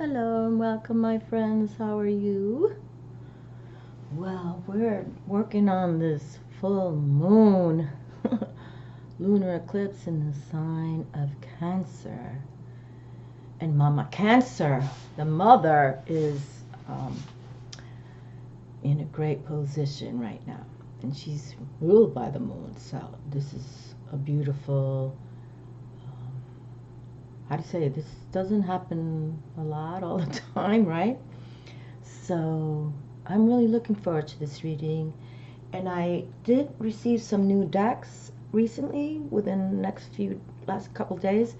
Hello and welcome, my friends. How are you? Well, we're working on this full moon, lunar eclipse in the sign of Cancer. And Mama Cancer, the mother, is in a great position right now. And she's ruled by the moon. So this is a beautiful, how do you say, this doesn't happen a lot all the time, right? So I'm really looking forward to this reading, and I did receive some new decks recently within the last couple days.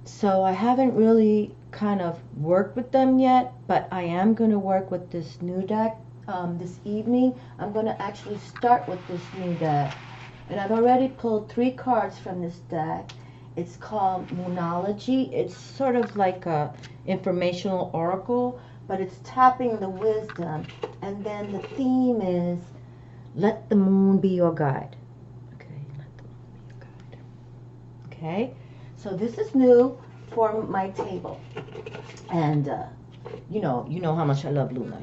So I haven't really kind of worked with them yet, but I am going to work with this new deck this evening. I'm going to actually start with this new deck, and I've already pulled 3 cards from this deck. It's called Moonology. It's sort of like a informational oracle, but it's tapping the wisdom, and then the theme is let the moon be your guide. Okay, let the moon be your guide. Okay, so this is new for my table, and you know how much I love Luna.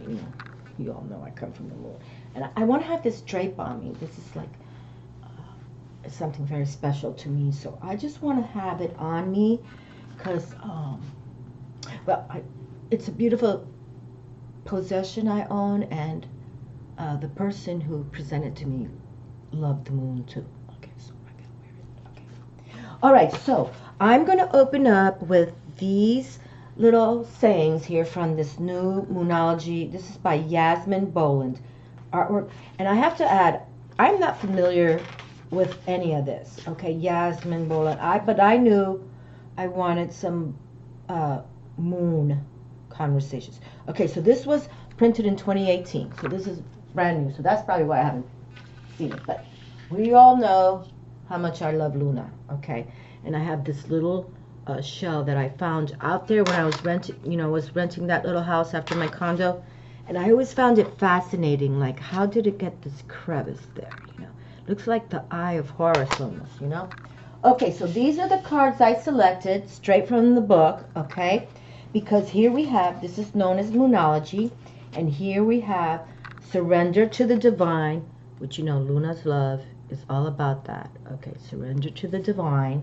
You all know I come from the moon, and I want to have this drape on me. This is like something very special to me, so I just want to have it on me because it's a beautiful possession I own, and the person who presented to me loved the moon too. Okay, so I gotta wear it. Okay. All right, so I'm going to open up with these little sayings here from this new Moonology. This is by Yasmin Boland artwork, and I have to add, I'm not familiar with any of this. Okay, Yasmin Boland. But I knew I wanted some moon conversations. Okay, so this was printed in 2018. So this is brand new. So that's probably why I haven't seen it. But we all know how much I love Luna. Okay, and I have this little shell that I found out there when I was renting that little house after my condo, and I always found it fascinating. Like, how did it get this crevice there? Looks like the eye of Horus almost. Okay, so these are the cards I selected straight from the book, okay? Because here we have, this is known as Moonology, and here we have Surrender to the Divine, which Luna's love is all about that. Okay, surrender to the divine.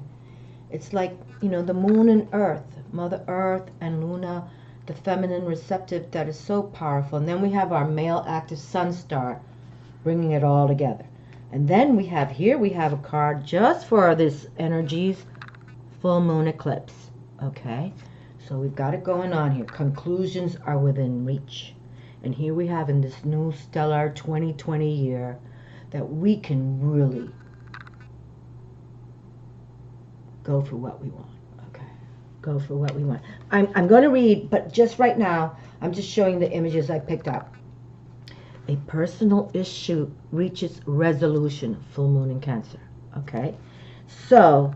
It's like, the moon and earth, Mother Earth and Luna, the feminine receptive that is so powerful. And then we have our male active sun star bringing it all together. And then we have a card just for this energies, full moon eclipse. Okay, so we've got it going on here. Conclusions are within reach. And here we have in this new stellar 2020 year that we can really go for what we want. Okay, go for what we want. I'm going to read, but just right now, I'm just showing the images I picked up. A personal issue reaches resolution, full moon in Cancer. Okay, so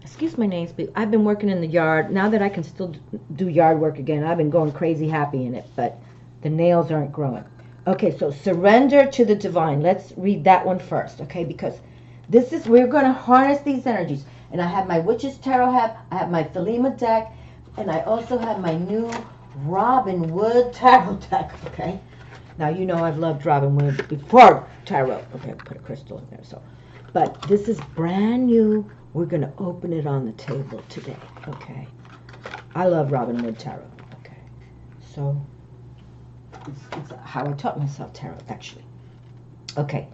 excuse my nails, but I've been working in the yard. Now that I can still do yard work again, I've been going crazy happy in it, but the nails aren't growing. Okay, so surrender to the divine. Let's read that one first, okay, because we're going to harness these energies. And I have my Witch's Tarot I have my Thelema deck, and I also have my new Robin Wood Tarot deck, okay? Now, I've loved Robin Wood before Tarot. Okay, put a crystal in there. But this is brand new. We're going to open it on the table today, okay? I love Robin Wood Tarot, okay? So, it's how I taught myself tarot, actually. Okay,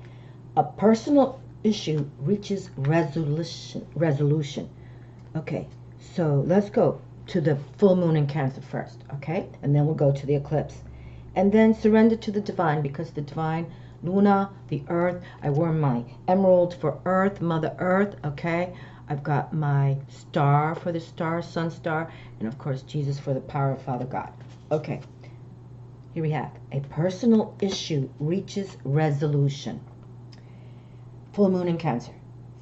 a personal issue reaches resolution. Okay, so let's go to the full moon in Cancer first, okay? And then we'll go to the eclipse. And then surrender to the divine, because the divine, Luna, the earth, I wore my emerald for earth, Mother Earth, okay? I've got my star for the star, sun star, and of course Jesus for the power of Father God. Okay, here we have, a personal issue reaches resolution. Full moon in Cancer.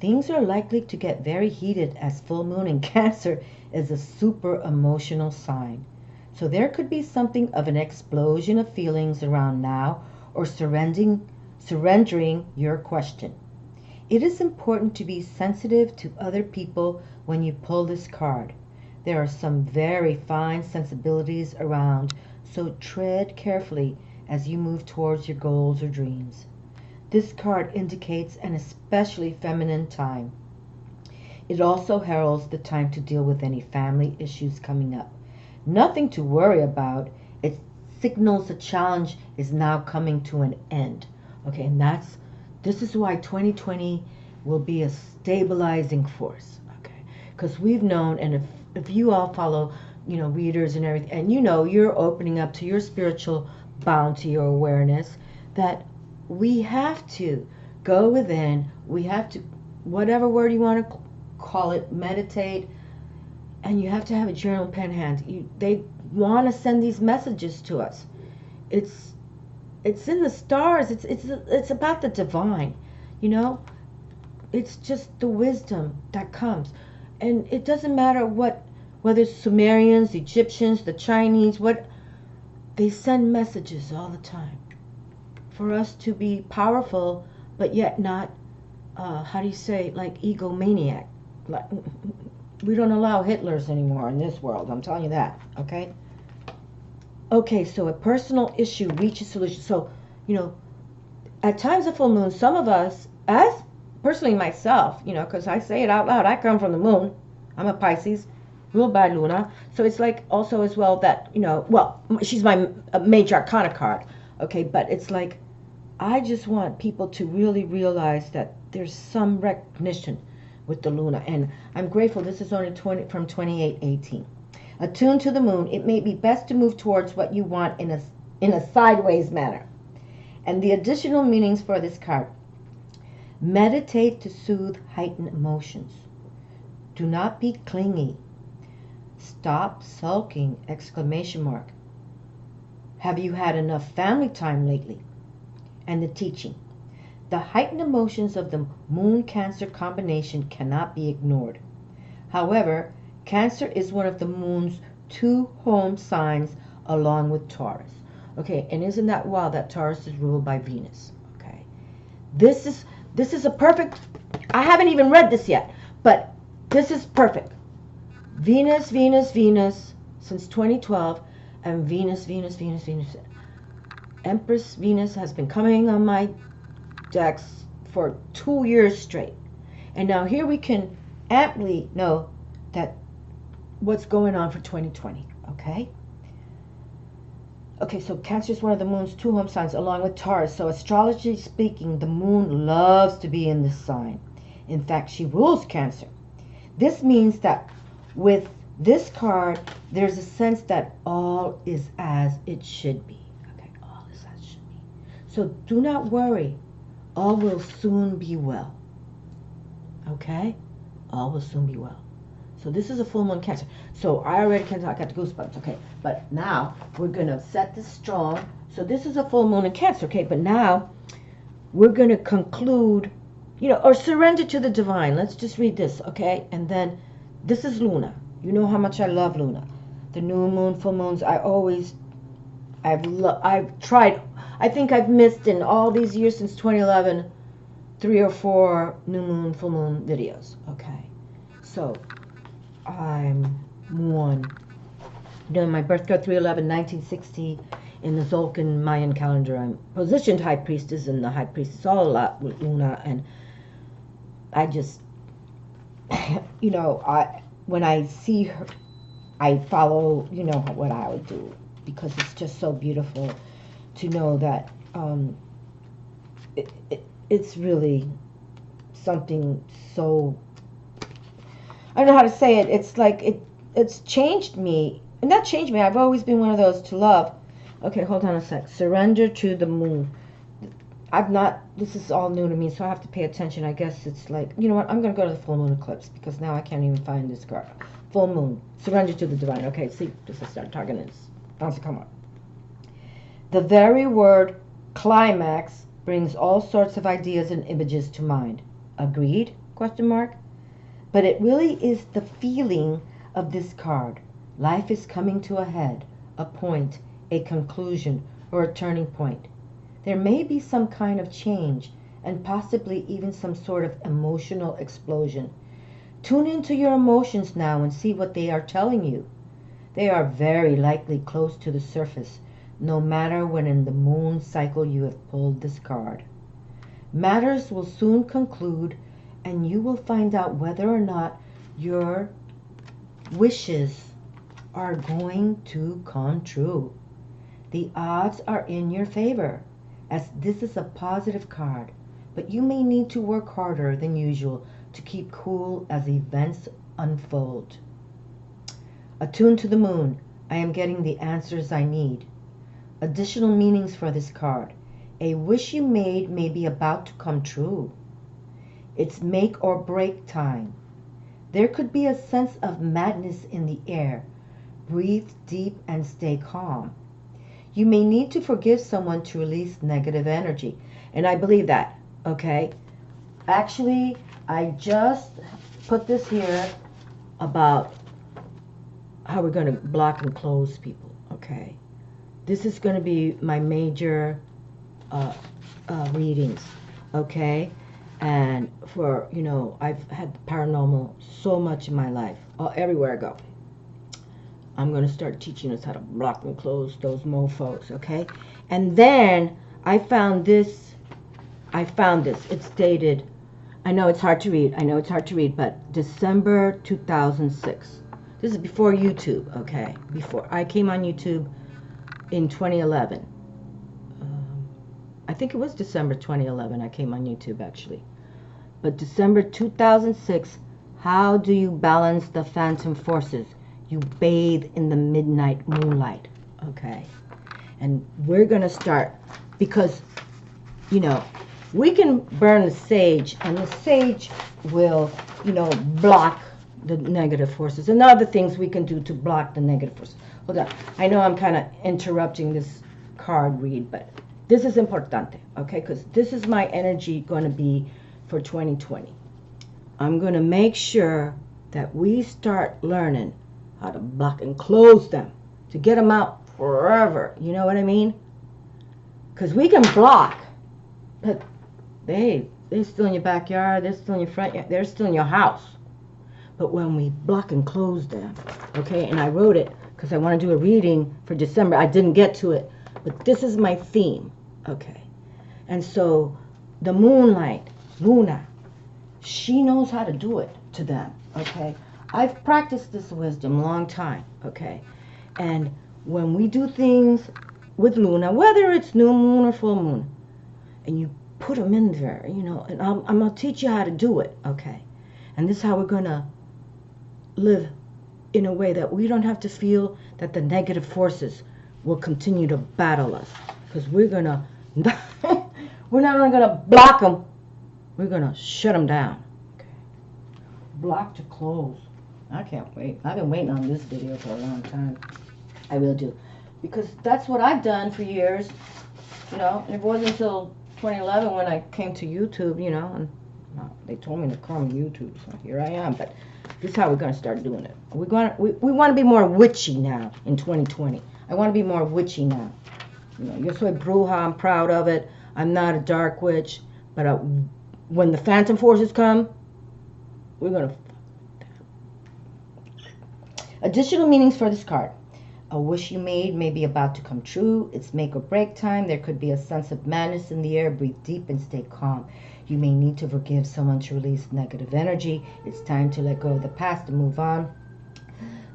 Things are likely to get very heated, as full moon in Cancer is a super emotional sign. So there could be something of an explosion of feelings around now, or surrendering your question. It is important to be sensitive to other people when you pull this card. There are some very fine sensibilities around, so tread carefully as you move towards your goals or dreams. This card indicates an especially feminine time. It also heralds the time to deal with any family issues coming up. Nothing to worry about. It signals the challenge is now coming to an end. Okay, and this is why 2020 will be a stabilizing force. Okay, because we've known, and if you all follow, readers and everything, and you're opening up to your spiritual bounty or awareness, that we have to go within. We have to, whatever word you want to call it, meditate, and you have to have a journal, pen, hand. They want to send these messages to us. It's in the stars. It's about the divine, It's just the wisdom that comes, and it doesn't matter whether it's Sumerians, Egyptians, the Chinese, they send messages all the time for us to be powerful, but yet not, how do you say, like egomaniac. Like, we don't allow Hitlers anymore in this world, I'm telling you that, okay? Okay, so a personal issue reaches solution. So, at times of full moon, some of us, as personally myself, because I say it out loud, I come from the moon. I'm a Pisces, ruled by Luna. So it's like also as well that, well, she's my major arcana card, okay? But it's like, I just want people to really realize that there's some recognition with the Luna. And I'm grateful this is only from 2818. Attune to the moon, it may be best to move towards what you want in a sideways manner. And the additional meanings for this card: meditate to soothe heightened emotions. Do not be clingy. Stop sulking! Exclamation mark. Have you had enough family time lately? And the teaching: the heightened emotions of the Moon Cancer combination cannot be ignored. However, Cancer is one of the Moon's 2 home signs along with Taurus. Okay, and isn't that wild that Taurus is ruled by Venus? Okay, this is a perfect. I haven't even read this yet, but this is perfect. Venus, Venus, Venus since 2012, and Venus, Venus, Venus, Venus. Empress Venus has been coming on my decks for 2 years straight, and now here we can amply know that what's going on for 2020. Okay, so Cancer is one of the Moon's 2 home signs along with Taurus. So astrology speaking, the Moon loves to be in this sign. In fact, she rules Cancer. This means that with this card, there's a sense that all is as it should be. Okay, all is as it should be. So do not worry. All will soon be well. Okay? All will soon be well. So this is a full moon Cancer. So I already can talk, I got the goosebumps, okay? But now we're going to set this strong. So this is a full moon in Cancer, okay? But now we're going to conclude, or surrender to the divine. Let's just read this, okay? And then this is Luna. You know how much I love Luna. The new moon, full moons, I've tried. I think I've missed in all these years since 2011 3 or 4 new moon, full moon videos, okay? So I'm one. My birth card 311, 1960. In the Zolkin Mayan calendar, I'm positioned High Priestess, and the High Priestess all a lot with Luna. And I just, when I see her, I follow, what I would do, because it's just so beautiful to know that it's really something so, I don't know how to say it. It's like it's changed me. And not changed me. I've always been one of those to love. Okay, hold on a sec. Surrender to the moon. This is all new to me, so I have to pay attention. I guess it's like, you know what? I'm going to go to the full moon eclipse, because now I can't even find this card. Full moon. Surrender to the divine. Okay, see, this is start targeting this. Bounce, come on. The very word climax brings all sorts of ideas and images to mind. Agreed? Question mark. But it really is the feeling of this card. Life is coming to a head, a point, a conclusion, or a turning point. There may be some kind of change, and possibly even some sort of emotional explosion. Tune into your emotions now and see what they are telling you. They are very likely close to the surface, no matter when in the moon cycle you have pulled this card. Matters will soon conclude, and you will find out whether or not your wishes are going to come true. The odds are in your favor, as this is a positive card, but you may need to work harder than usual to keep cool as events unfold. Attune to the moon. I am getting the answers I need. Additional meanings for this card. A wish you made may be about to come true. It's make or break time. There could be a sense of madness in the air. Breathe deep and stay calm. You may need to forgive someone to release negative energy. And I believe that, okay? Actually, I just put this here about how we're going to block and close people, okay? This is going to be my major readings, okay? And for, you know, I've had paranormal so much in my life, everywhere I go. I'm going to start teaching us how to block and close those mofos, okay? And then I found this. It's dated, I know it's hard to read, but December 2006. This is before YouTube, okay? Before. I came on YouTube in 2011. I think it was December 2011 I came on YouTube, actually. But December 2006, how do you balance the phantom forces? You bathe in the midnight moonlight, okay? And we're going to start, because, you know, we can burn the sage, and the sage will, you know, block the negative forces, and other things we can do to block the negative forces. Hold on. I know I'm kind of interrupting this card read, but this is importante, okay? Because this is my energy going to be for 2020. I'm going to make sure that we start learning how to block and close them, to get them out forever. You know what I mean? Because we can block, but they're still in your backyard, they're still in your front yard, they're still in your house. But when we block and close them, okay, and I wrote it because I want to do a reading for December. I didn't get to it, but this is my theme, okay? And so the moonlight, Luna, she knows how to do it to them, okay? I've practiced this wisdom a long time, okay? And when we do things with Luna, whether it's new moon or full moon, and you put them in there, you know, and I'm going to teach you how to do it, okay? And this is how we're going to live in a way that we don't have to feel that the negative forces will continue to battle us. Because we're going to, we're not only going to block them, we're going to shut them down. Okay. Block to close. I can't wait. I've been waiting on this video for a long time. I will do. Because that's what I've done for years. You know, it wasn't until 2011 when I came to YouTube, you know, and they told me to come to YouTube, so here I am. But this is how we're going to start doing it. We want to be more witchy now in 2020. I want to be more witchy now. You know, yo soy bruja, I'm proud of it. I'm not a dark witch, but when the phantom forces come, we're going to. Additional meanings for this card. A wish you made may be about to come true. It's make or break time. There could be a sense of madness in the air. Breathe deep and stay calm. You may need to forgive someone to release negative energy. It's time to let go of the past and move on.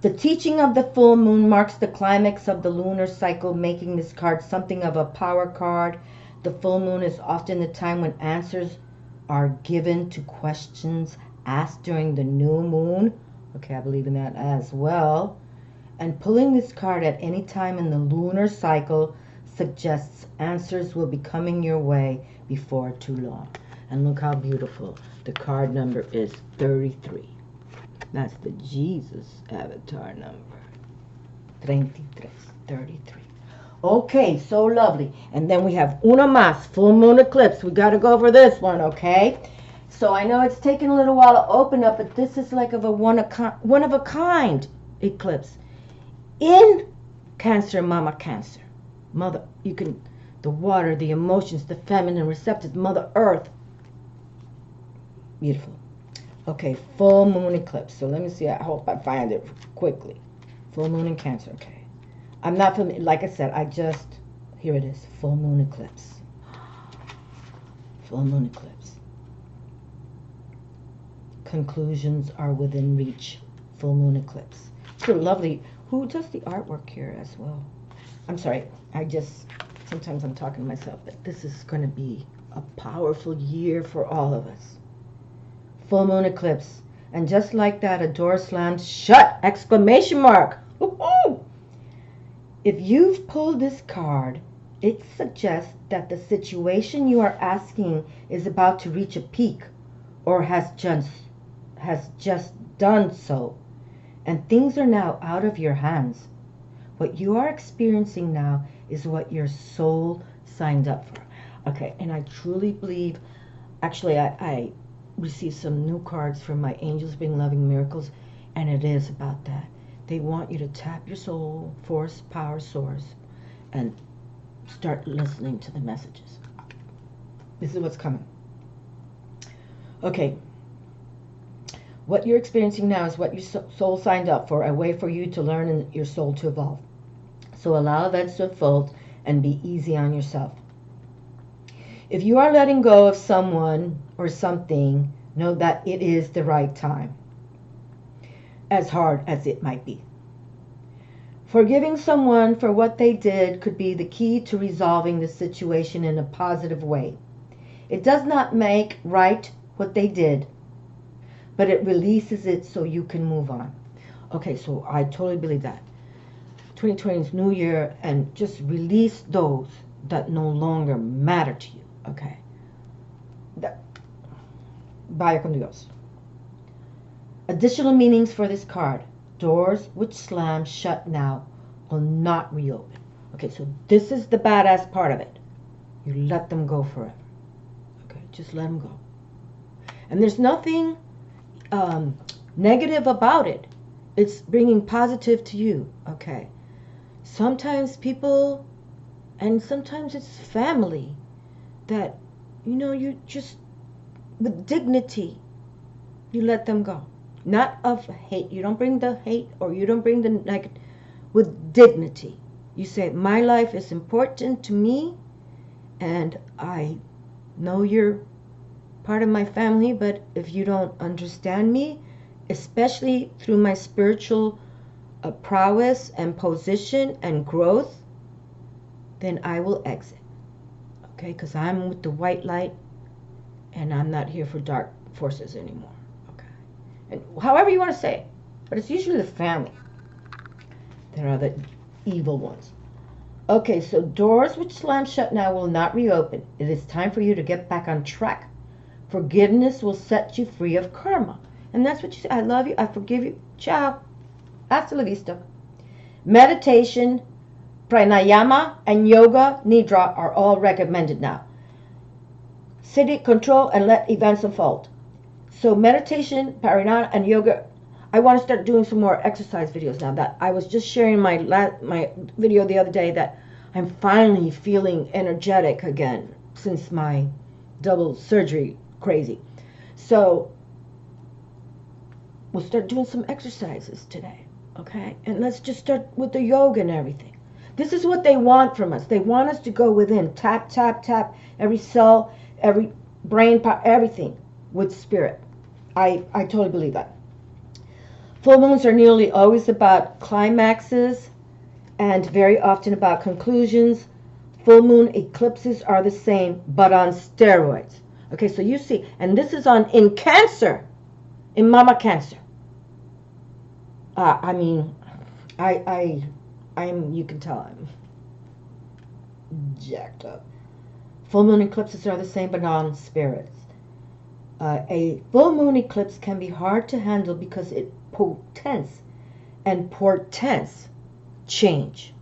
The teaching of the full moon marks the climax of the lunar cycle, making this card something of a power card. The full moon is often the time when answers are given to questions asked during the new moon. Okay, I believe in that as well. And pulling this card at any time in the lunar cycle suggests answers will be coming your way before too long. And look how beautiful. The card number is 33. That's the Jesus avatar number. 33. Okay, so lovely. And then we have uno más, full moon eclipse. We got to go over this one, okay? So I know it's taken a little while to open up, but this is like of a one of a kind eclipse. In Cancer, Mama Cancer. Mother, you can, the water, the emotions, the feminine receptive, Mother Earth. Beautiful. Okay, full moon eclipse. So let me see. I hope I find it quickly. Full moon in Cancer. Okay. I'm not familiar. Like I said, here it is. Full moon eclipse. Full moon eclipse. Conclusions are within reach. Full moon eclipse. It's a lovely. Who does the artwork here as well? I'm sorry. Sometimes I'm talking to myself, but this is going to be a powerful year for all of us. Full moon eclipse. And just like that, a door slams shut! Exclamation mark! Woo-hoo! If you've pulled this card, it suggests that the situation you are asking is about to reach a peak or has just done so, and things are now out of your hands. What you are experiencing now is what your soul signed up for. Okay, and I truly believe, actually, I received some new cards from my Angels Bring Loving Miracles, and it is about that. They want you to tap your soul, force, power, source, and start listening to the messages. This is what's coming. Okay. What you're experiencing now is what your soul signed up for, a way for you to learn and your soul to evolve. So allow events to unfold and be easy on yourself. If you are letting go of someone or something, know that it is the right time, as hard as it might be. Forgiving someone for what they did could be the key to resolving the situation in a positive way. It does not make right what they did, but it releases it so you can move on. Okay, so I totally believe that. 2020 is New Year, and just release those that no longer matter to you. Okay. Vaya con Dios. Additional meanings for this card. Doors which slam shut now will not reopen. Okay, so this is the badass part of it. You let them go forever. Okay, just let them go. And there's nothing negative about it. It's bringing positive to you. Okay. Sometimes people, and sometimes it's family, that, you just, with dignity, you let them go. Not of hate. You don't bring the hate, or you don't bring the negative. With dignity. You say, my life is important to me, and I know you're part of my family, but if you don't understand me, especially through my spiritual prowess and position and growth, then I will exit. Okay, because I'm with the white light, and I'm not here for dark forces anymore. Okay, and however you want to say it, but it's usually the family that are the evil ones. Okay, so doors which slam shut now will not reopen. It is time for you to get back on track. Forgiveness will set you free of karma. And that's what you say. I love you. I forgive you. Ciao. Hasta la vista. Meditation, pranayama, and yoga nidra are all recommended now. Sit, control, and let events unfold. So meditation, pranayama, and yoga. I want to start doing some more exercise videos now. That I was just sharing my video the other day that I'm finally feeling energetic again since my double surgery crazy. So we'll start doing some exercises today, okay? And let's just start with the yoga and everything. This is what they want from us. They want us to go within, tap, tap, tap, every cell, every brain part, everything with spirit. I totally believe that. Full moons are nearly always about climaxes and very often about conclusions. Full moon eclipses are the same, but on steroids. Okay, so you see, and this is in Cancer, in Mama Cancer. I'm, you can tell I'm jacked up. Full moon eclipses are the same, but on spirits. A full moon eclipse can be hard to handle because it portends change.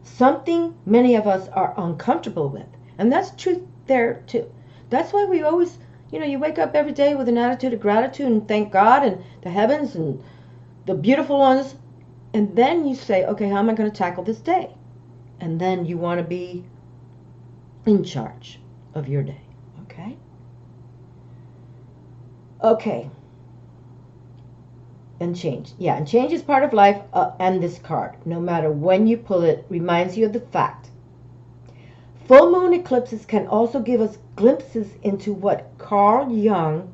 Something many of us are uncomfortable with. And that's truth there too. That's why we always, you wake up every day with an attitude of gratitude and thank God and the heavens and the beautiful ones. And then you say, okay, how am I going to tackle this day? And then you want to be in charge of your day. Okay? Okay. And change. Yeah, and change is part of life. And this card, no matter when you pull it, reminds you of the fact. Full moon eclipses can also give us glimpses into what Carl Jung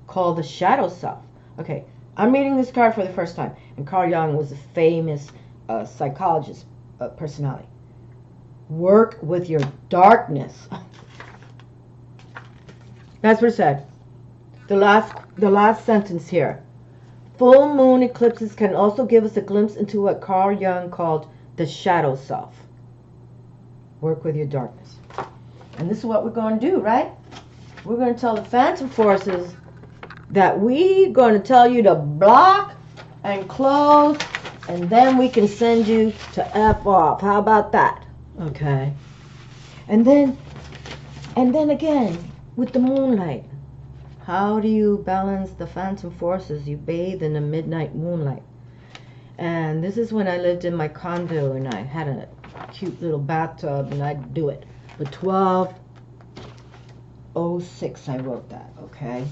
called the shadow self. Okay, I'm reading this card for the first time. And Carl Jung was a famous psychologist personality. Work with your darkness. That's what it said. The last sentence here. Full moon eclipses can also give us a glimpse into what Carl Jung called the shadow self. Work with your darkness. And this is what we're going to do, right? We're going to tell the phantom forces that we're going to tell you to block and close, and then we can send you to F off. How about that? Okay. And then again, with the moonlight. How do you balance the phantom forces? You bathe in the midnight moonlight. And this is when I lived in my condo and I had a cute little bathtub and I'd do it. But 12:06 I wrote that, okay?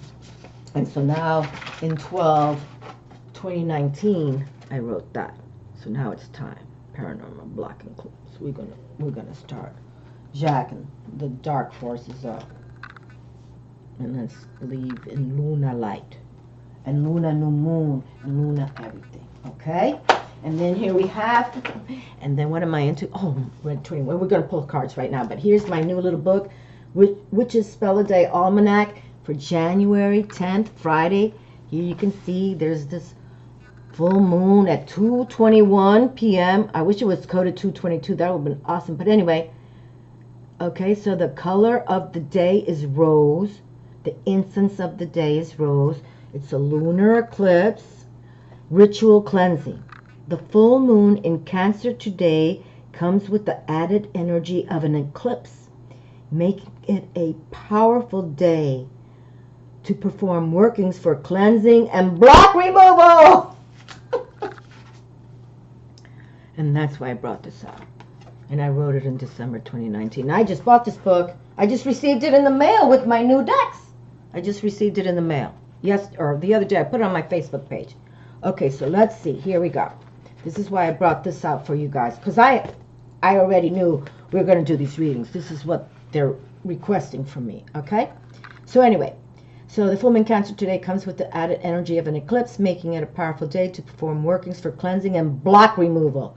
And so now in 12/2019 I wrote that. So now it's time. Paranormal block and close. We're gonna start jacking the dark forces up. And let's believe in Luna light and Luna new moon and Luna everything. Okay? And then here we have, and then what am I into? Oh, Red 21. We're going to pull cards right now, but here's my new little book, which is Spell a Day Almanac for January 10th, Friday. Here you can see there's this full moon at 2:21 p.m. I wish it was coded 2:22. That would have been awesome. But anyway, okay, so the color of the day is rose. The incense of the day is rose. It's a lunar eclipse. Ritual cleansing. The full moon in Cancer today comes with the added energy of an eclipse, making it a powerful day to perform workings for cleansing and block removal. And that's why I brought this out. And I wrote it in December 2019. I just bought this book. I just received it in the mail with my new decks. I just received it in the mail. Yes, or the other day. I put it on my Facebook page. Okay, so let's see. Here we go. This is why I brought this out for you guys. Because I already knew we were going to do these readings. This is what they're requesting from me. Okay? So anyway. So the full moon Cancer today comes with the added energy of an eclipse, making it a powerful day to perform workings for cleansing and block removal.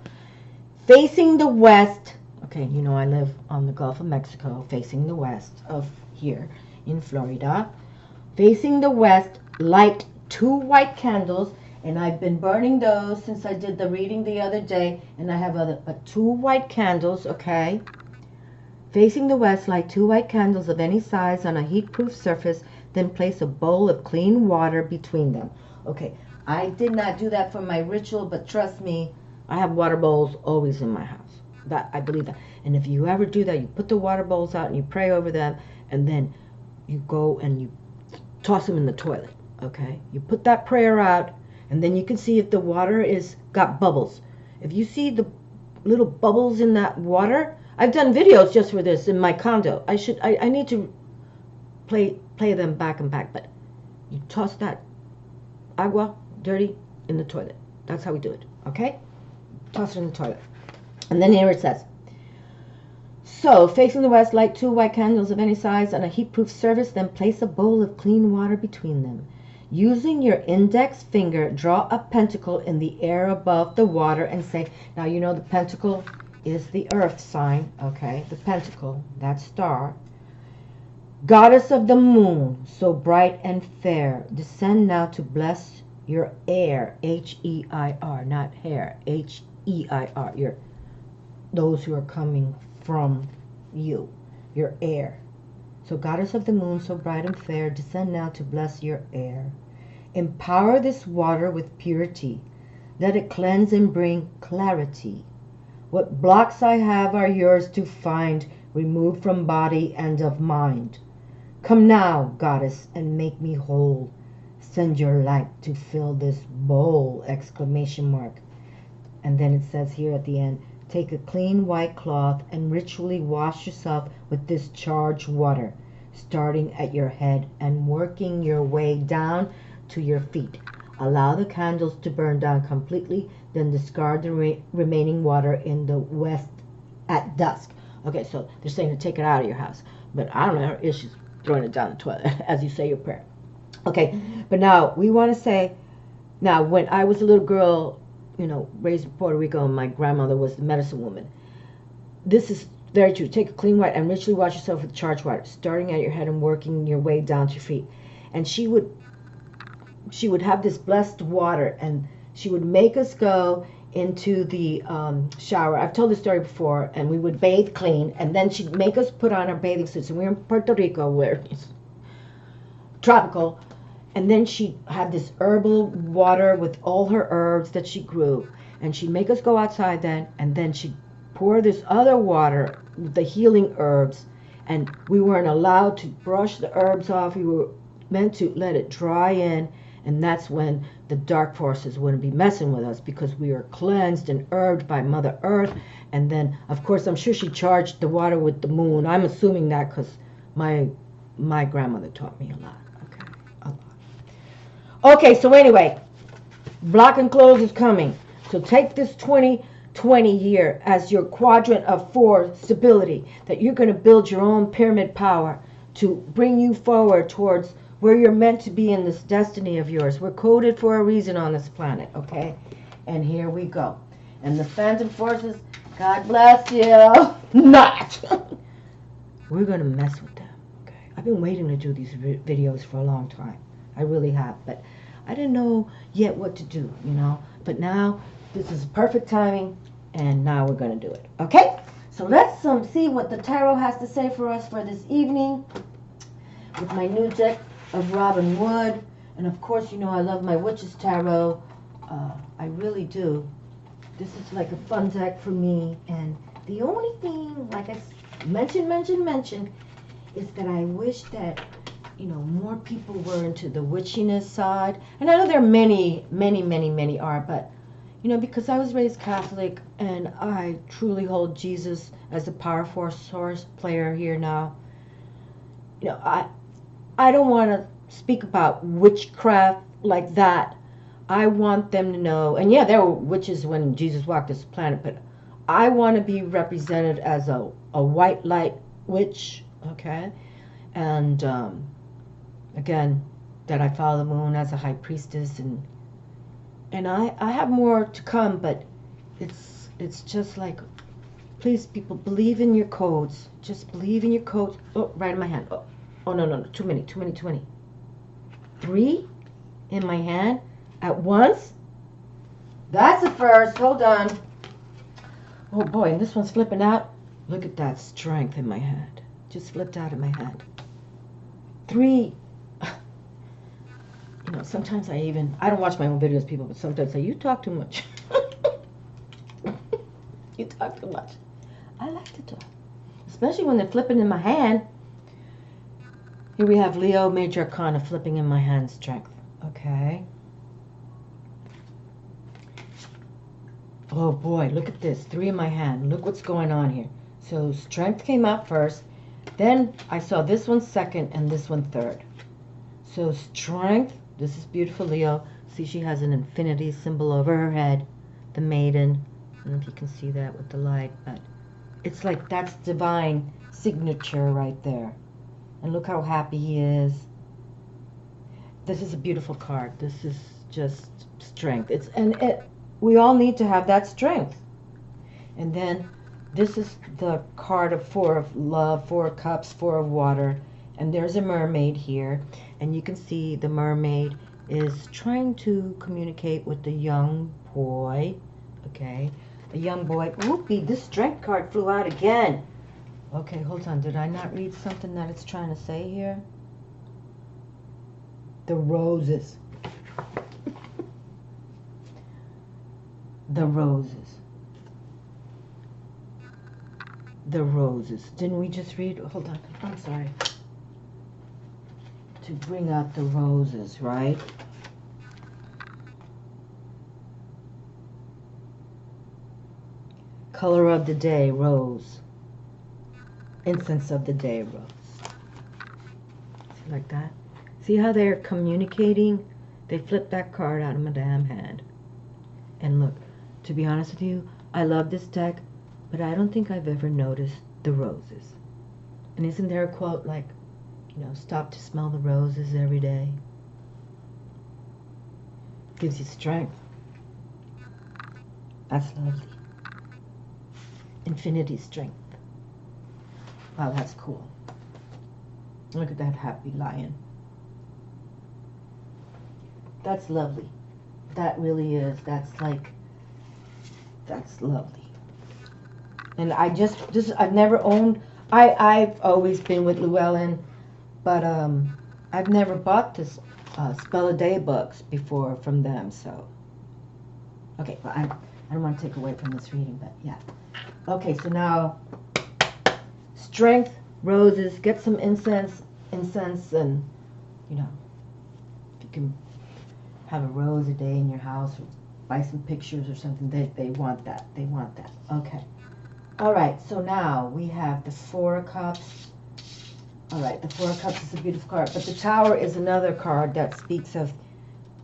Facing the west. Okay, you know I live on the Gulf of Mexico. Facing the west of here in Florida. Facing the west, light 2 white candles, and I've been burning those since I did the reading the other day, and I have 2 white candles, okay? Facing the west, light 2 white candles of any size on a heat-proof surface, then place a bowl of clean water between them. Okay, I did not do that for my ritual, but trust me, I have water bowls always in my house. That I believe that. And if you ever do that, you put the water bowls out and you pray over them, and then you go and you toss them in the toilet, okay? You put that prayer out, and then you can see if the water is got bubbles. If you see the little bubbles in that water, I've done videos just for this in my condo. I need to play them back and back, but you toss that agua, dirty, in the toilet. That's how we do it, okay? Toss it in the toilet. And then here it says, so, facing the west, light 2 white candles of any size on a heat-proof surface, then place a bowl of clean water between them. Using your index finger, draw a pentacle in the air above the water and say, now you know the pentacle is the earth sign, okay? The pentacle, that star. Goddess of the moon, so bright and fair, descend now to bless your air, H-E-I-R, not hair, H-E-I-R, those who are coming from you, your air. So goddess of the moon, so bright and fair, descend now to bless your air. Empower this water with purity. Let it cleanse and bring clarity. What blocks I have are yours to find, removed from body and of mind. Come now, goddess, and make me whole. Send your light to fill this bowl, exclamation mark. And then it says here at the end, take a clean white cloth and ritually wash yourself with this charged water. starting at your head and working your way down to your feet. Allow the candles to burn down completely, then discard the remaining water in the west at dusk. Okay, so they're saying to take it out of your house, but I don't know if she's throwing it down the toilet as you say your prayer. Okay, but now we want to say, now when I was a little girl, you know, raised in Puerto Rico, and my grandmother was the medicine woman. This is very true. Take a clean white and ritually wash yourself with charged water, starting at your head and working your way down to your feet. And she would have this blessed water, and she would make us go into the shower. I've told this story before, and we would bathe clean, and then she'd make us put on our bathing suits. And we were in Puerto Rico, where it's tropical, and then she had this herbal water with all her herbs that she grew, and she'd make us go outside then, and then she'd pour this other water with the healing herbs, and we weren't allowed to brush the herbs off. We were meant to let it dry in, and that's when the dark forces wouldn't be messing with us, because we are cleansed and herbed by Mother Earth. And then, of course, I'm sure she charged the water with the moon. I'm assuming that because my grandmother taught me a lot. Okay, a lot. Okay, so anyway, block and close is coming. So take this 2020 year as your quadrant of 4 stability, that you're going to build your own pyramid power to bring you forward towards where you're meant to be in this destiny of yours. We're coded for a reason on this planet, okay? And here we go. And the phantom forces, God bless you, not. We're going to mess with them, okay? I've been waiting to do these videos for a long time. I really have, but I didn't know yet what to do, you know? But now, this is perfect timing, and now we're going to do it, okay? So let's see what the tarot has to say for us for this evening with my new deck of Robin Wood. And of course, you know, I love my Witch's Tarot. I really do. This is like a fun deck for me. And the only thing, like I mentioned, is that I wish that, you know, more people were into the witchiness side. And I know there are many are, but, you know, because I was raised Catholic and I truly hold Jesus as a powerful source player here now. You know, I don't want to speak about witchcraft like that. I want them to know, and yeah, there were witches when Jesus walked this planet, but I want to be represented as a white light witch, okay? And again, that I follow the moon as a high priestess, and I have more to come, but it's just like, please, people, believe in your codes. Just believe in your codes. Oh, right in my hand. Oh, no, too many. 3 in my hand at once? That's a first. Hold on. Oh boy, and this one's flipping out. Look at that strength in my hand. Just flipped out of my hand. 3. You know, sometimes I don't watch my own videos, people, but sometimes I say, you talk too much. You talk too much. I like to talk. Especially when they're flipping in my hand. Here we have Leo, Major Arcana, flipping in my hand, strength. Okay. Oh boy, look at this. 3 in my hand. Look what's going on here. So strength came out first. Then I saw this one second and this one third. So strength, this is beautiful Leo. See, she has an infinity symbol over her head. The maiden. I don't know if you can see that with the light, but it's like that's divine signature right there. And look how happy he is. This is a beautiful card. This is just strength. We all need to have that strength. And then this is the card of 4 of love, 4 of cups, 4 of water. And there's a mermaid here. And you can see the mermaid is trying to communicate with the young boy. Okay. A young boy. Whoopee, this strength card flew out again. Okay, hold on. Did I not read something that it's trying to say here? The roses. The roses. The roses. Didn't we just read? Hold on. I'm sorry. To bring out the roses, right? Color of the day, rose. Incense of the day, rose. like that. See how they're communicating? They flip that card out of my damn hand. And look, to be honest with you, I love this deck, but I don't think I've ever noticed the roses. And isn't there a quote like, you know, stop to smell the roses every day? Gives you strength. That's lovely. Infinity strength. Wow, that's cool. Look at that happy lion. That's lovely. That really is. That's lovely. And I've never owned, I've always been with Llewellyn, but I've never bought this Spell a Day books before from them, so. Okay, well, I don't want to take away from this reading, but yeah. Okay, so now, strength, roses, get some incense, and, you know, you can have a rose a day in your house, or buy some pictures or something. They want that. They want that. Okay. All right. So now we have the Four of Cups. All right. The Four of Cups is a beautiful card, but the Tower is another card that speaks of,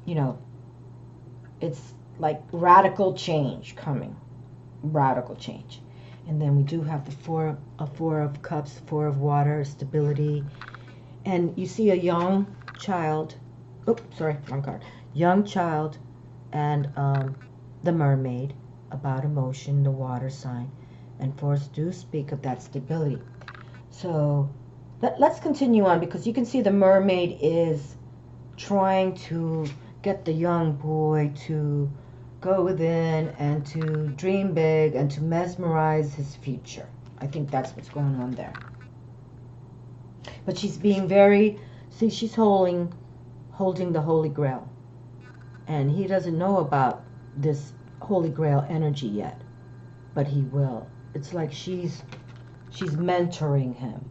you know, it's like radical change coming, radical change. And then we do have the Four of Cups, Four of Water, stability, and you see a young child. Oops, sorry, wrong card. Young child and the mermaid, about emotion, the water sign, and fours do speak of that stability. So let's continue on, because you can see the mermaid is trying to get the young boy to go within and to dream big and to mesmerize his future. I think that's what's going on there. But she's being very, see, she's holding the Holy Grail. And he doesn't know about this Holy Grail energy yet, but he will. It's like she's mentoring him.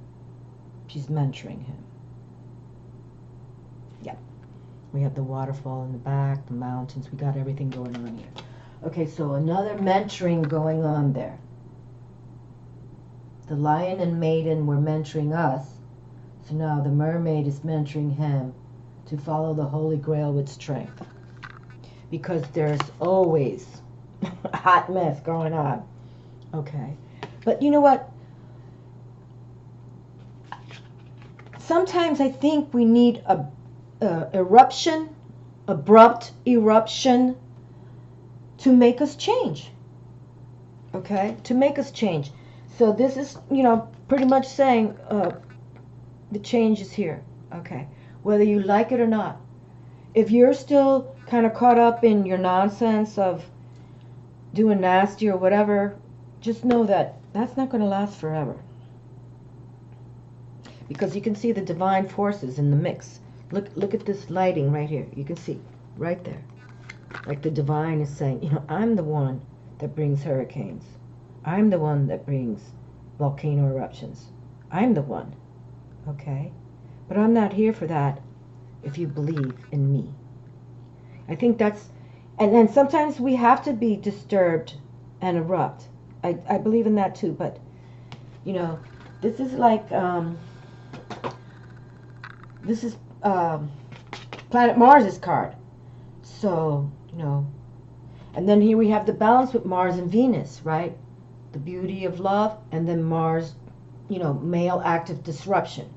She's mentoring him. Yeah. We have the waterfall in the back, the mountains. We got everything going on here. Okay, so another mentoring going on there. The lion and maiden were mentoring us. So now the mermaid is mentoring him to follow the Holy Grail with strength. Because there's always a hot mess going on. Okay. But you know what? Sometimes I think we need a abrupt eruption to make us change. Okay? To make us change. So this is, you know, pretty much saying the change is here. Okay? Whether you like it or not. If you're still kind of caught up in your nonsense of doing nasty or whatever, just know that that's not going to last forever. Because you can see the divine forces in the mix. Look at this lighting right here. You can see right there. Like the divine is saying, you know, I'm the one that brings hurricanes. I'm the one that brings volcano eruptions. I'm the one. Okay? But I'm not here for that if you believe in me. I think that's, and then sometimes we have to be disturbed and erupt. I believe in that too, but, you know, this is like, this is Planet Mars's card. So, you know, and then here we have the balance with Mars and Venus, right? The beauty of love, and then Mars, you know, male active disruption.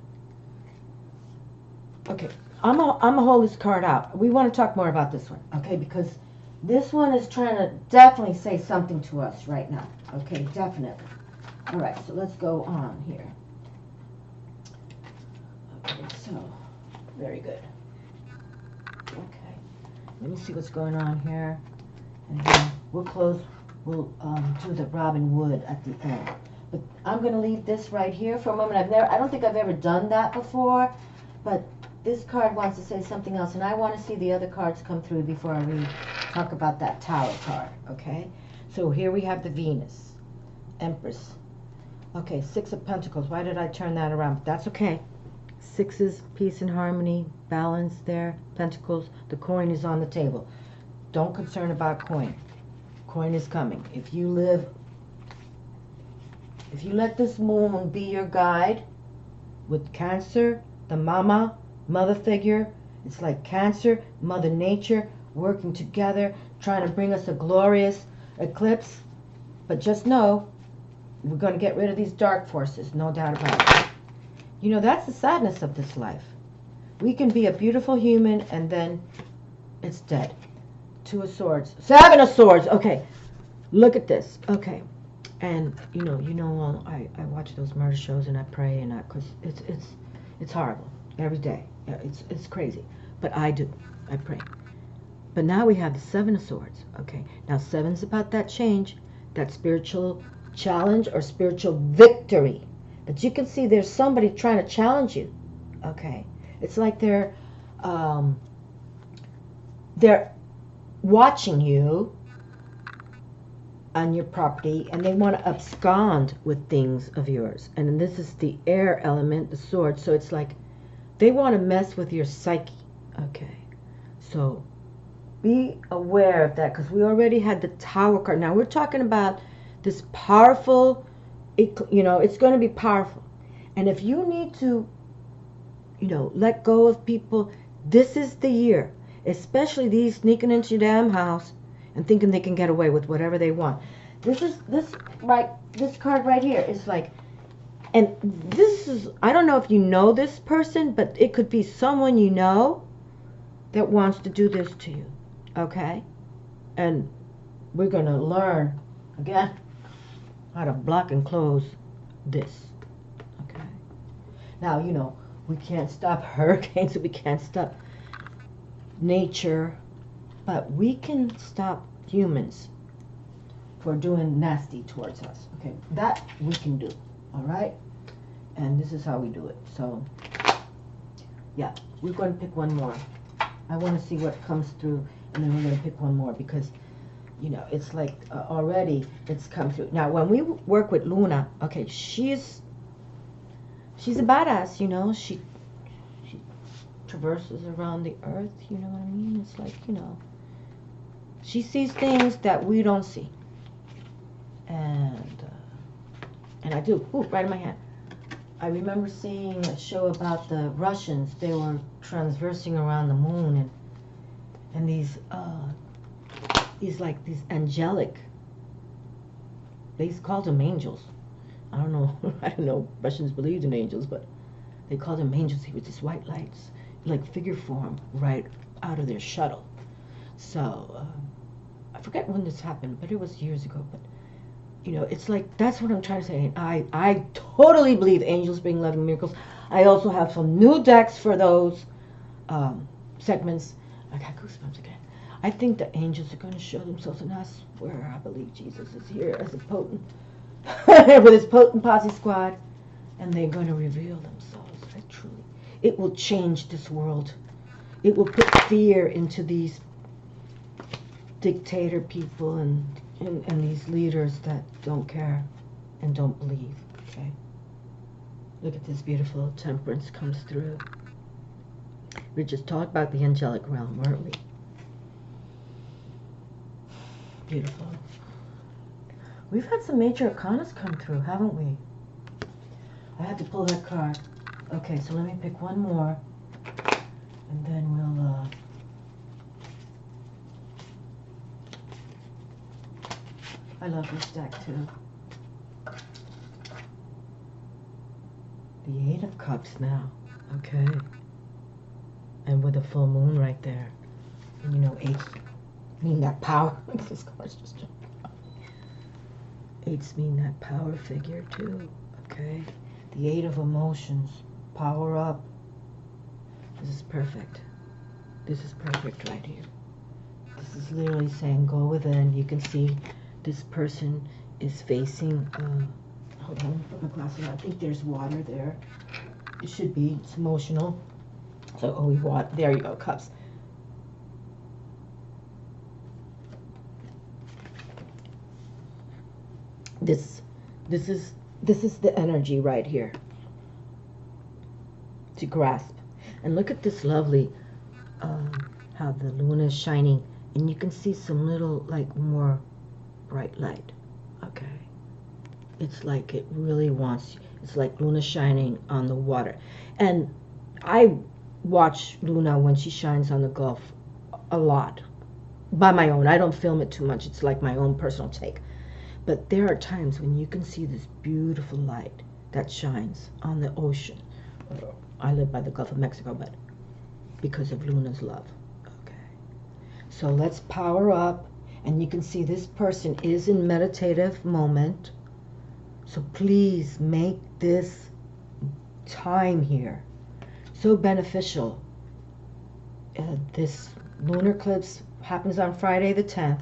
Okay, I'm gonna hold this card out. We want to talk more about this one, okay? Because this one is trying to definitely say something to us right now. Okay, definitely. All right, so let's go on here. Okay, so very good. Okay, let me see what's going on here, and then we'll close. We'll do the Robin Wood at the end. But I'm gonna leave this right here for a moment. I don't think I've ever done that before, but this card wants to say something else, and I want to see the other cards come through before I talk about that Tower card, okay? So here we have the Venus, Empress. Okay, Six of Pentacles. Why did I turn that around? But that's okay. Sixes, peace and harmony, balance there. Pentacles, the coin is on the table. Don't concern about coin. Coin is coming. If you let this moon be your guide with Cancer, the mama, mother figure. It's like Cancer, Mother Nature working together, trying to bring us a glorious eclipse. But just know, we're going to get rid of these dark forces, no doubt about it. You know, that's the sadness of this life. We can be a beautiful human and then it's dead. Two of Swords. Seven of Swords. Okay, look at this. Okay, and you know, I watch those murder shows and I pray and because it's horrible every day. It's crazy, but I pray. But now we have the Seven of Swords. Okay, now seven's about that change, that spiritual challenge or spiritual victory. But you can see there's somebody trying to challenge you. Okay, it's like they're watching you on your property and they want to abscond with things of yours. And this is the air element, the sword. So it's like they want to mess with your psyche. Okay, so be aware of that because we already had the Tower card. Now we're talking about this powerful, you know, it's going to be powerful. And if you need to, you know, let go of people, this is the year. Especially these sneaking into your damn house and thinking they can get away with whatever they want. This card right here is like, and this is, I don't know if you know this person, but it could be someone you know that wants to do this to you. Okay? And we're going to learn, again, how to block and close this. Okay? Now, you know, we can't stop hurricanes, we can't stop nature, but we can stop humans for doing nasty towards us. Okay, that we can do. All right, and this is how we do it. So yeah, we're going to pick one more. I want to see what comes through, and then we're going to pick one more because, you know, it's like already it's come through. Now when we work with Luna, okay, she's a badass. You know, she traverses around the earth, you know what I mean? It's like, you know, she sees things that we don't see. And I do. Ooh, right in my hand. I remember seeing a show about the Russians. They were transversing around the moon, and these angelic, they called them angels. I don't know. I don't know. Russians believed in angels, but they called them angels. He was these white lights, like figure form, right out of their shuttle. So I forget when this happened, but it was years ago. But you know, it's like, that's what I'm trying to say. I totally believe angels bring loving miracles. I also have some new decks for those segments. I got goosebumps again. I think the angels are going to show themselves, and I swear I believe Jesus is here as a potent with his potent posse squad, and they're going to reveal themselves. Truly, it will change this world. It will put fear into these dictator people and these leaders that don't care and don't believe. Okay, look at this beautiful Temperance comes through. We just talked about the angelic realm, weren't we? Beautiful. We've had some major arcanas come through, haven't we? I had to pull that card. Okay, so let me pick one more, and then we'll, I love this deck too. The Eight of Cups now, okay. And with a full moon right there. And you know, eights mean that power. This card's just jumping. Eights mean that power figure too, okay. The Eight of Emotions. Power up. This is perfect. This is perfect right here. This is literally saying go within. You can see this person is facing, hold on, put my glasses on. I think there's water there. It should be. It's emotional. So, oh, we want, there you go, cups. This is the energy right here to grasp. And look at this lovely, how the Luna is shining, and you can see some little, like, more bright light. Okay, it's like it really wants, it's like Luna shining on the water. And I watch Luna when she shines on the Gulf a lot. By my own. I don't film it too much. It's like my own personal take. But there are times when you can see this beautiful light that shines on the ocean. I live by the Gulf of Mexico, but because of Luna's love. Okay. So let's power up. And you can see this person is in meditative moment. So please make this time here so beneficial. This lunar eclipse happens on Friday the 10th.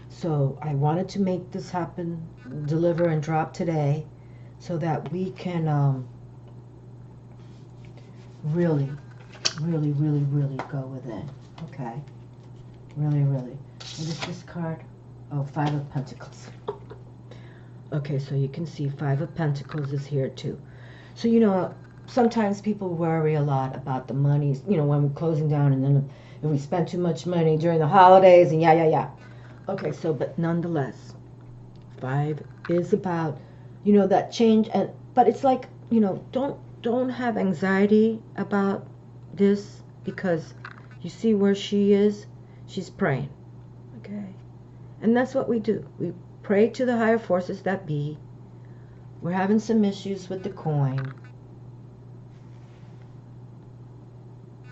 So I wanted to make this happen, deliver and drop today so that we can really go within. Okay? Really. What is this card? Oh, Five of Pentacles. Okay, so you can see Five of Pentacles is here too. So, you know, sometimes people worry a lot about the money, you know, when we're closing down, and then if we spend too much money during the holidays and yeah. Okay, so, but nonetheless, 5 is about, you know, that change, and but it's like, you know, don't have anxiety about this, because you see where she is, she's praying. Okay, and that's what we do. We pray to the higher forces that be. We're having some issues with the coin.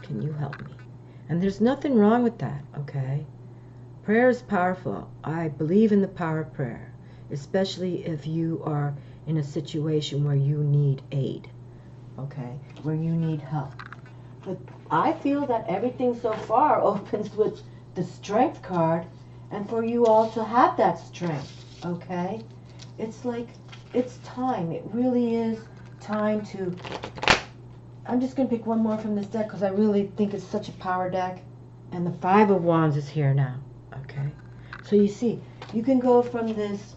Can you help me? And there's nothing wrong with that, okay? Prayer is powerful. I believe in the power of prayer, especially if you are in a situation where you need aid, okay? Where you need help. But I feel that everything so far opens with the Strength card, and for you all to have that strength, okay? It's like, it's time. It really is time to... I'm just going to pick one more from this deck because I really think it's such a power deck. And the Five of Wands is here now, okay? So you see, you can go from this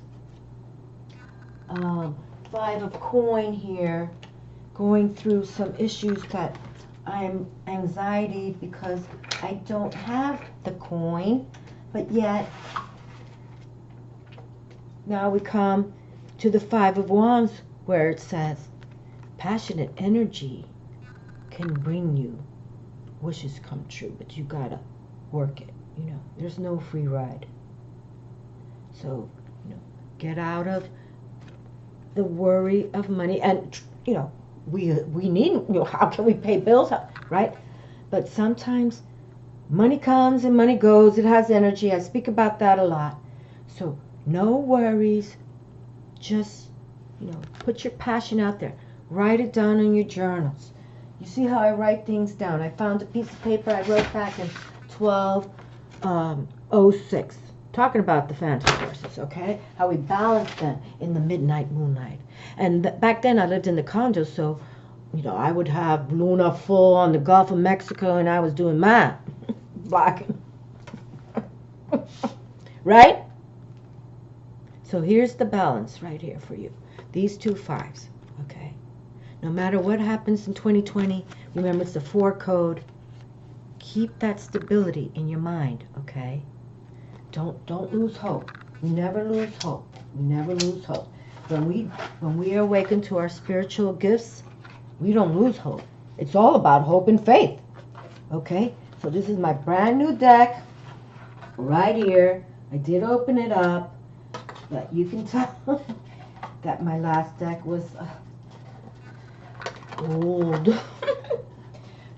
Five of Coin here, going through some issues that I'm anxiety because I don't have the coin, but yet now we come to the Five of Wands where it says passionate energy can bring you wishes come true, but you gotta work it. You know, there's no free ride. So, you know, get out of the worry of money, and you know, we need, you know, how can we pay bills, right? But sometimes money comes and money goes. It has energy. I speak about that a lot. So no worries. Just, you know, put your passion out there. Write it down in your journals. You see how I write things down. I found a piece of paper I wrote back in 1206. Talking about the phantom forces, okay? How we balance them in the midnight moonlight. And back then I lived in the condo, so, you know, I would have Luna full on the Gulf of Mexico, and I was doing mine. Blocking. Right? So here's the balance right here for you. These two fives, okay? No matter what happens in 2020, remember it's the 4 code. Keep that stability in your mind, okay? Don't lose hope. We never lose hope. We never lose hope. When we awaken to our spiritual gifts, we don't lose hope. It's all about hope and faith. Okay? So this is my brand new deck right here. I did open it up, but you can tell that my last deck was old.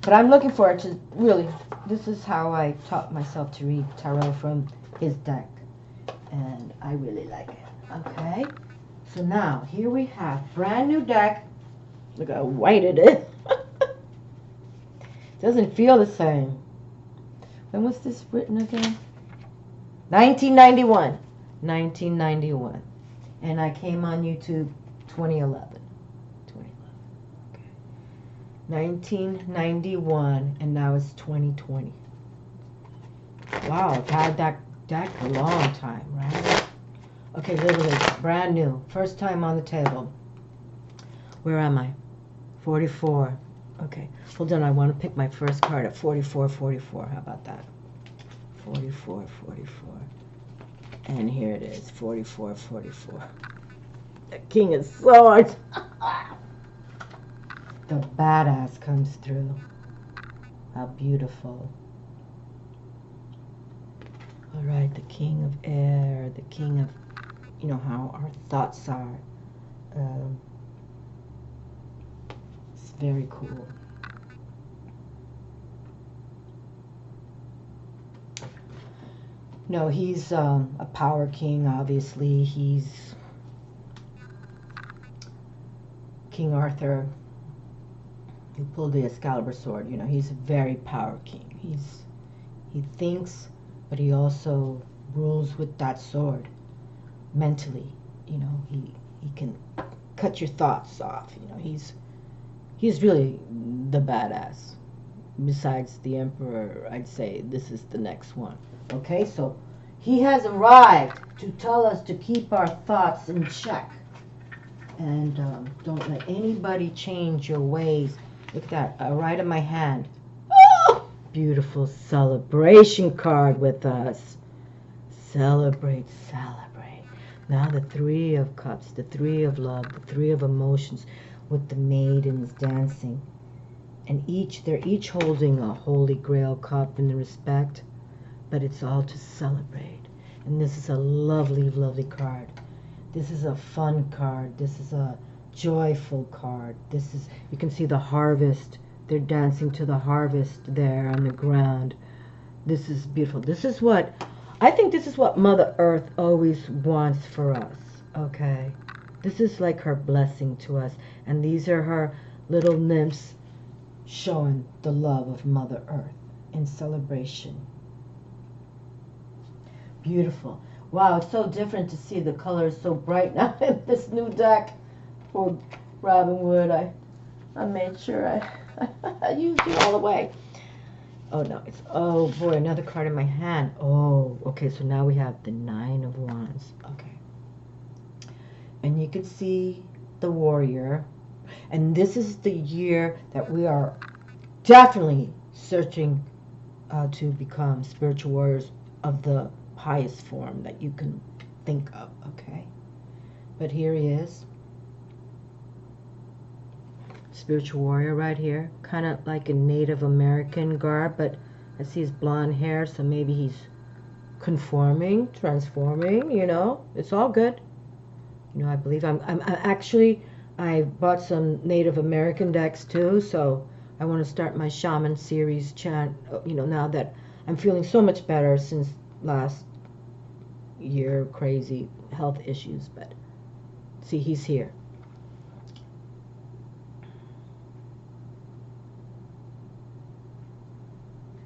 But I'm looking forward to, really, this is how I taught myself to read tarot from his deck. And I really like it. Okay? So now, here we have brand new deck. Look how white it is. Doesn't feel the same. When was this written again? 1991. 1991. And I came on YouTube 2011. 1991, and now it's 2020. Wow, I've had that deck a long time, right? Okay, literally, brand new. First time on the table. Where am I? 44. Okay, hold on, I want to pick my first card at 44. How about that? 44. And here it is, 44. The King of Swords. The badass comes through. How beautiful. All right, the king of air, the king of, you know, how our thoughts are. It's very cool. No, he's a power king, obviously. He's King Arthur, who pulled the Excalibur sword. You know, he's a very power king. He thinks, but he also rules with that sword mentally. You know, he can cut your thoughts off. You know, he's really the badass. Besides the Emperor, I'd say this is the next one. Okay, so he has arrived to tell us to keep our thoughts in check. And don't let anybody change your ways. Look at that, right in my hand. Oh, beautiful celebration card with us. Celebrate, celebrate. Now the Three of Cups, the Three of Love, the Three of Emotions with the maidens dancing. And they're each holding a Holy Grail cup in the respect, but it's all to celebrate. And this is a lovely, lovely card. This is a fun card. This is a joyful card. This is, you can see the harvest. They're dancing to the harvest there on the ground. This is beautiful. I think this is what Mother Earth always wants for us, okay? This is like her blessing to us. And these are her little nymphs showing the love of Mother Earth in celebration. Beautiful. Wow, it's so different to see the colors so bright now in this new deck for Robin Wood. I made sure I used it all the way. Oh no, oh boy, another card in my hand. Oh, okay, so now we have the Nine of Wands. Okay. And you can see the warrior. And this is the year that we are definitely searching to become spiritual warriors of the highest form that you can think of, okay? But here he is. Spiritual warrior right here. Kind of like a Native American garb, but I see his blonde hair, so maybe he's conforming, transforming, you know? It's all good. You know, I believe I'm actually, I bought some Native American decks too, so I want to start my shaman series chant, you know, now that I'm feeling so much better since last year, crazy health issues. But see, he's here.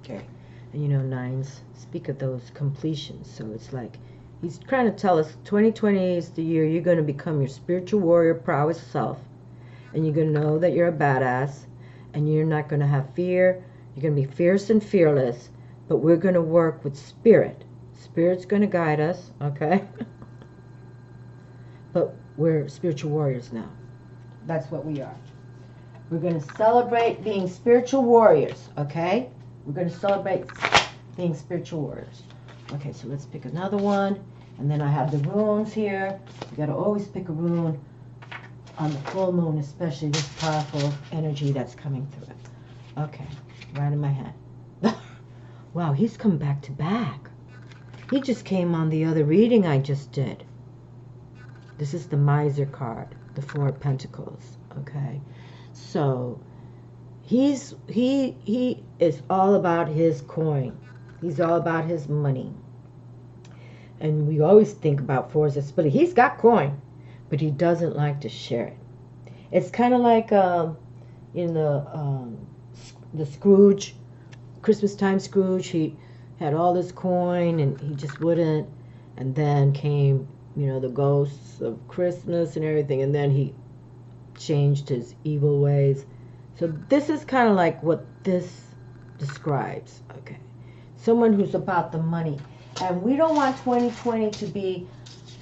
Okay, and you know, nines speak of those completions, so it's like he's trying to tell us 2020 is the year you're going to become your spiritual warrior prowess self, and you're going to know that you're a badass, and you're not going to have fear. You're going to be fierce and fearless, but we're going to work with spirit. Spirit's going to guide us, okay? But we're spiritual warriors now. That's what we are. We're going to celebrate being spiritual warriors, okay? We're going to celebrate being spiritual warriors. Okay, so let's pick another one. And then I have the runes here. You got to always pick a rune on the full moon, especially this powerful energy that's coming through it. Okay, right in my hand. Wow, he's come back to back. He just came on the other reading I just did. This is the Miser card, the Four of Pentacles, okay? So he is all about his coin. He's all about his money. And we always think about fours as split. He's got coin, but he doesn't like to share it. It's kind of like in the Scrooge, Christmas time Scrooge. He had all this coin and he just wouldn't. And then came, you know, the ghosts of Christmas and everything. And then he changed his evil ways. So this is kind of like what this describes, okay? Someone who's about the money. And we don't want 2020 to be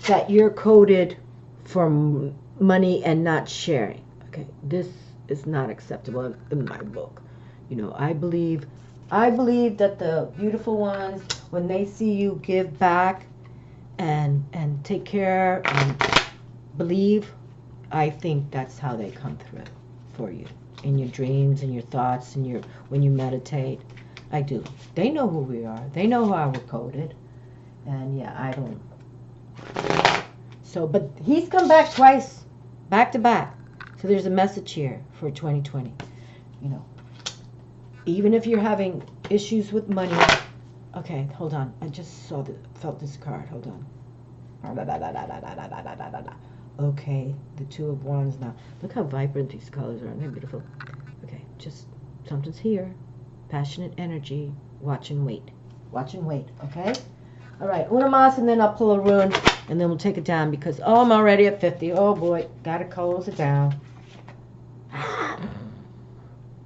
that you're coded for money and not sharing, okay? This is not acceptable in my book. You know, I believe that the beautiful ones, when they see you give back and take care and believe, I think that's how they come through for you. in your dreams and your thoughts and when you meditate. I do. They know who we are. They know how we're coded. And yeah, I don't. So, but he's come back twice, back to back. So there's a message here for 2020. You know, even if you're having issues with money. Okay, hold on. I just felt this card. Hold on. Okay, the Two of Wands now. Look how vibrant these colors are. Aren't they beautiful? Okay, just something's here. Passionate energy. Watch and wait. Watch and wait, okay? All right, una mas, and then I'll pull a rune, and then we'll take it down because, oh, I'm already at 50. Oh, boy, gotta close it down.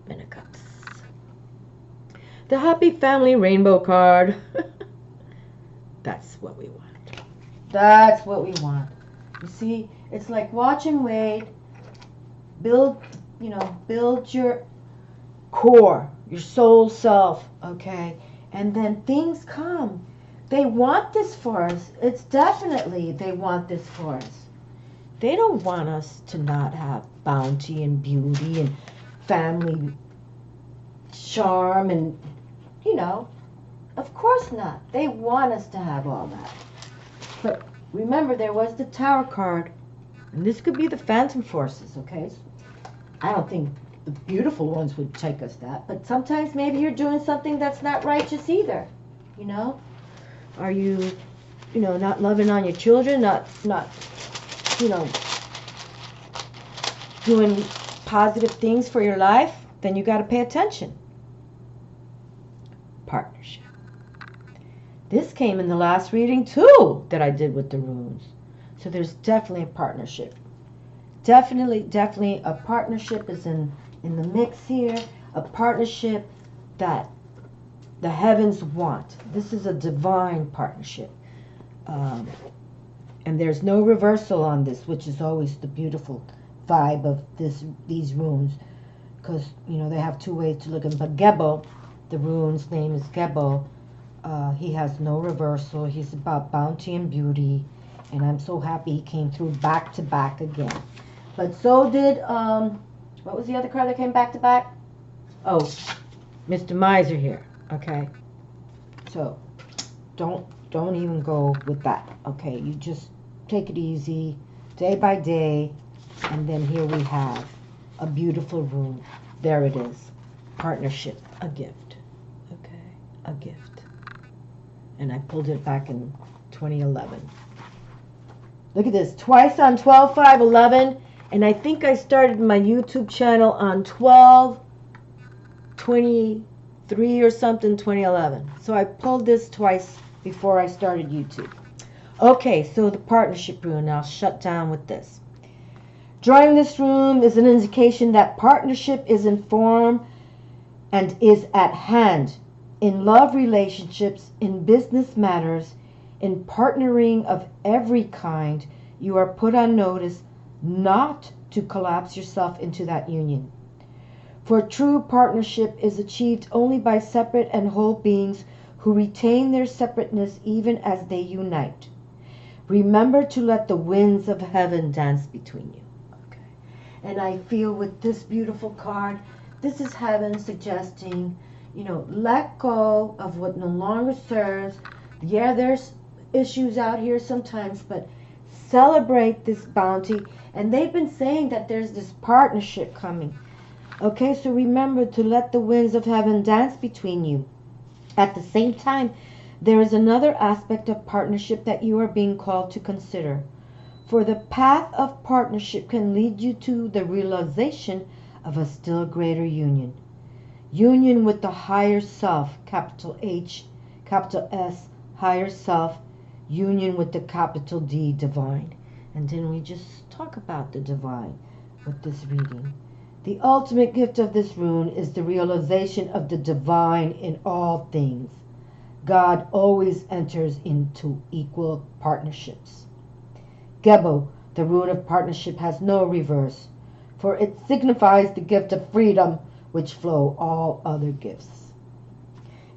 Men of Cups. The Happy Family Rainbow card. That's what we want. That's what we want. You see, it's like watch and wait. Build your core, your soul self, okay? And then things come. They want this for us. It's definitely they want this for us. They don't want us to not have bounty and beauty and family charm and, of course not. They want us to have all that. But remember, there was the Tower card. And this could be the Phantom Forces, okay? I don't think the beautiful ones would take us that. But sometimes maybe you're doing something that's not righteous either, Are you, not loving on your children, not doing positive things for your life? Then you got to pay attention. Partnership. This came in the last reading too that I did with the runes. So there's definitely a partnership. Definitely a partnership is in the mix here. A partnership that the heavens want. This is a divine partnership. And there's no reversal on this, which is always the beautiful vibe of these runes. Because, they have two ways to look at them. But Gebo, the rune's name is Gebo. He has no reversal. He's about bounty and beauty. And I'm so happy he came through back to back again. But so did, what was the other card that came back to back? Oh, Mr. Miser here. Okay. So, don't even go with that. Okay. You just take it easy, day by day. And then here we have a beautiful rune. There it is. Partnership. A gift. Okay. A gift. And I pulled it back in 2011. Look at this. Twice on 12/5/11. And I think I started my YouTube channel on 12/23 or something, 2011. So I pulled this twice before I started YouTube. Okay, so the partnership rune. I'll shut down with this. Drawing this rune is an indication that partnership is in form and is at hand in love relationships, in business matters, in partnering of every kind. You are put on notice not to collapse yourself into that union. For true partnership is achieved only by separate and whole beings who retain their separateness even as they unite. Remember to let the winds of heaven dance between you. Okay. And I feel with this beautiful card, this is heaven suggesting, let go of what no longer serves. Yeah, there's issues out here sometimes, but celebrate this bounty. And they've been saying that there's this partnership coming. Okay, so remember to let the winds of heaven dance between you. At the same time, there is another aspect of partnership that you are being called to consider. For the path of partnership can lead you to the realization of a still greater union. Union with the higher self, capital H, capital S, higher self. Union with the capital D, divine. And then we just talk about the divine with this reading. The ultimate gift of this rune is the realization of the divine in all things. God always enters into equal partnerships. Gebo, the rune of partnership, has no reverse, for it signifies the gift of freedom which flow all other gifts.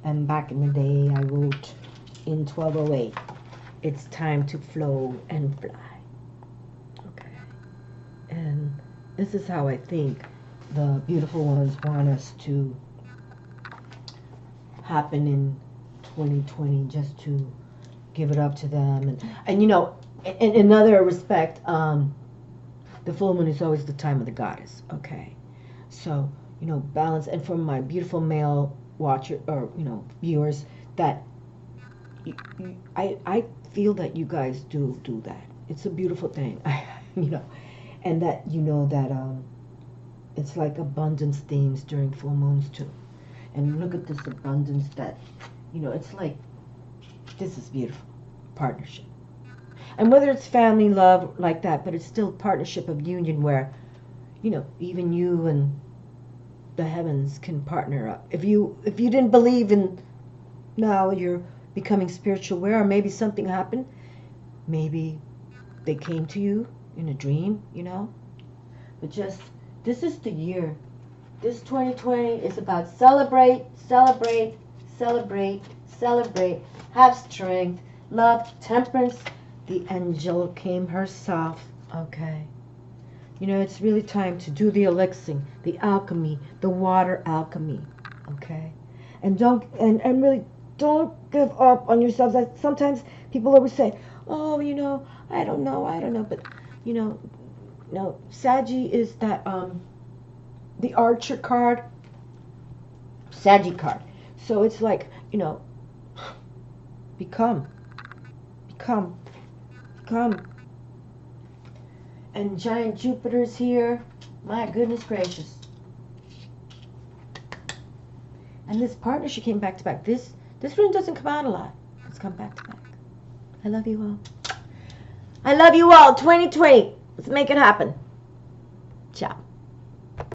And back in the day I wrote in 1208, it's time to flow and fly. Okay. And this is how I think the beautiful ones want us to happen in 2020, just to give it up to them. And you know, in another respect, the full moon is always the time of the goddess. Okay, so you know, balance. And for my beautiful male watcher, or you know, viewers, that I feel that you guys do that. It's a beautiful thing. You know, and that you know that it's like abundance themes during full moons too. And look at this abundance that, you know, it's like, this is beautiful. Partnership. And whether it's family, love, like that, but it's still partnership of union where, you know, even you and the heavens can partner up. If you didn't believe in, now you're becoming spiritual aware, or maybe something happened. Maybe they came to you in a dream, you know. But just, this is the year. This 2020 is about celebrate, celebrate, celebrate, celebrate. Have strength, love, temperance. The angel came herself. Okay. You know, it's really time to do the elixing, the alchemy, the water alchemy. Okay. And really don't give up on yourselves. Sometimes people always say, oh, you know, I don't know. But, you know, no, Saggy is that, the Archer card, Saggy card. So it's like, you know, become. And giant Jupiter's here. My goodness gracious. And this partnership came back to back. This rune doesn't come out a lot. It's come back to back. I love you all. I love you all. 2020. Let's make it happen. Ciao.